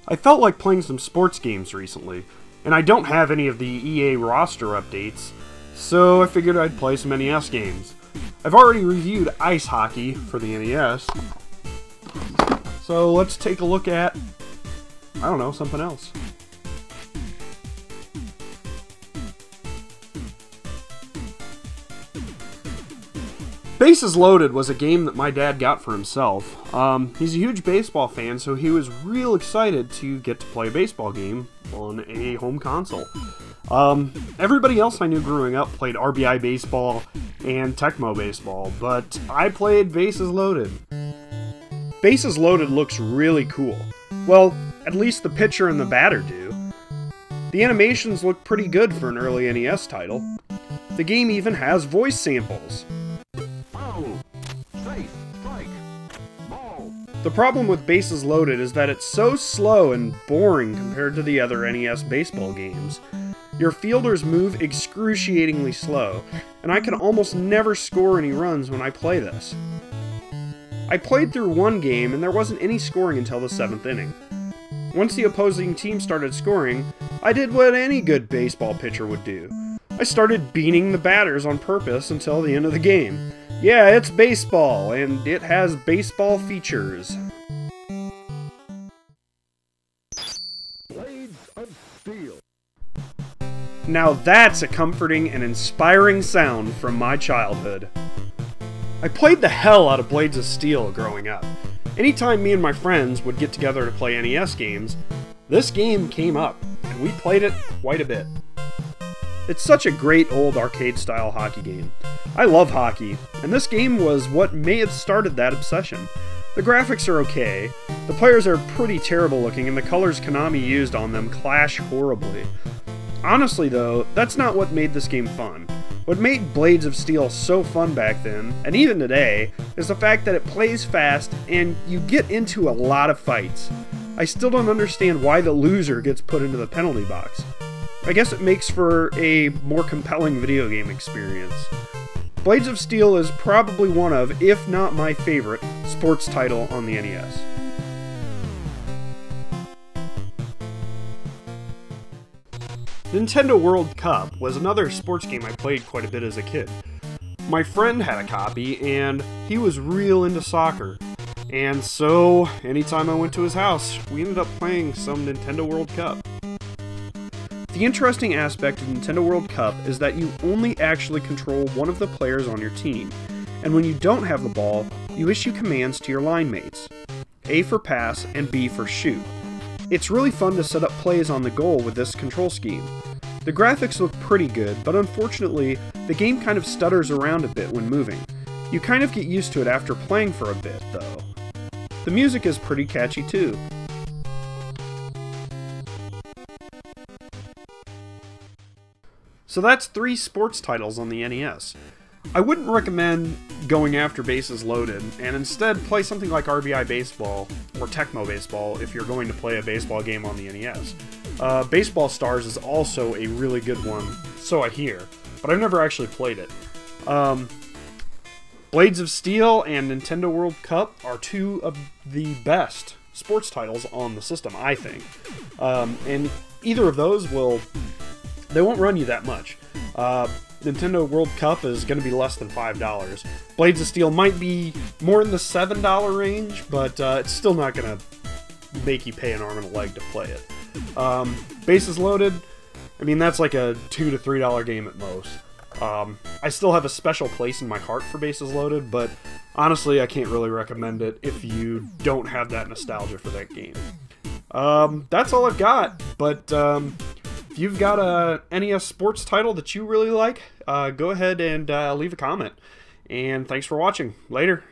I felt like playing some sports games recently, and I don't have any of the EA roster updates, so I figured I'd play some NES games. I've already reviewed Ice Hockey for the NES, so let's take a look at, I don't know, something else. Bases Loaded was a game that my dad got for himself. He's a huge baseball fan, so he was real excited to get to play a baseball game on a home console. Everybody else I knew growing up played RBI Baseball and Tecmo Baseball, but I played Bases Loaded. Bases Loaded looks really cool. Well, at least the pitcher and the batter do. The animations look pretty good for an early NES title. The game even has voice samples. The problem with Bases Loaded is that it's so slow and boring compared to the other NES baseball games. Your fielders move excruciatingly slow, and I can almost never score any runs when I play this. I played through one game and there wasn't any scoring until the 7th inning. Once the opposing team started scoring, I did what any good baseball pitcher would do. I started beating the batters on purpose until the end of the game. Yeah, it's baseball, and it has baseball features. Blades of Steel. Now that's a comforting and inspiring sound from my childhood. I played the hell out of Blades of Steel growing up. Anytime me and my friends would get together to play NES games, this game came up, and we played it quite a bit. It's such a great old arcade-style hockey game. I love hockey, and this game was what may have started that obsession. The graphics are okay, the players are pretty terrible looking, and the colors Konami used on them clash horribly. Honestly though, that's not what made this game fun. What made Blades of Steel so fun back then, and even today, is the fact that it plays fast and you get into a lot of fights. I still don't understand why the loser gets put into the penalty box. I guess it makes for a more compelling video game experience. Blades of Steel is probably one of, if not my favorite, sports title on the NES. Nintendo World Cup was another sports game I played quite a bit as a kid. My friend had a copy, and he was real into soccer. And so, anytime I went to his house, we ended up playing some Nintendo World Cup. The interesting aspect of Nintendo World Cup is that you only actually control one of the players on your team, and when you don't have the ball, you issue commands to your line mates. A for pass and B for shoot. It's really fun to set up plays on the goal with this control scheme. The graphics look pretty good, but unfortunately, the game kind of stutters around a bit when moving. You kind of get used to it after playing for a bit, though. The music is pretty catchy too. So that's 3 sports titles on the NES. I wouldn't recommend going after Bases Loaded, and instead play something like RBI Baseball or Tecmo Baseball if you're going to play a baseball game on the NES. Baseball Stars is also a really good one, so I hear, but I've never actually played it. Blades of Steel and Nintendo World Cup are 2 of the best sports titles on the system, I think. And either of those they won't run you that much. Nintendo World Cup is going to be less than $5. Blades of Steel might be more in the $7 range, but it's still not going to make you pay an arm and a leg to play it. Bases Loaded, I mean, that's like a $2 to $3 game at most. I still have a special place in my heart for Bases Loaded, but honestly, I can't really recommend it if you don't have that nostalgia for that game. That's all I've got, but if you've got a NES sports title that you really like, go ahead and leave a comment. And thanks for watching. Later.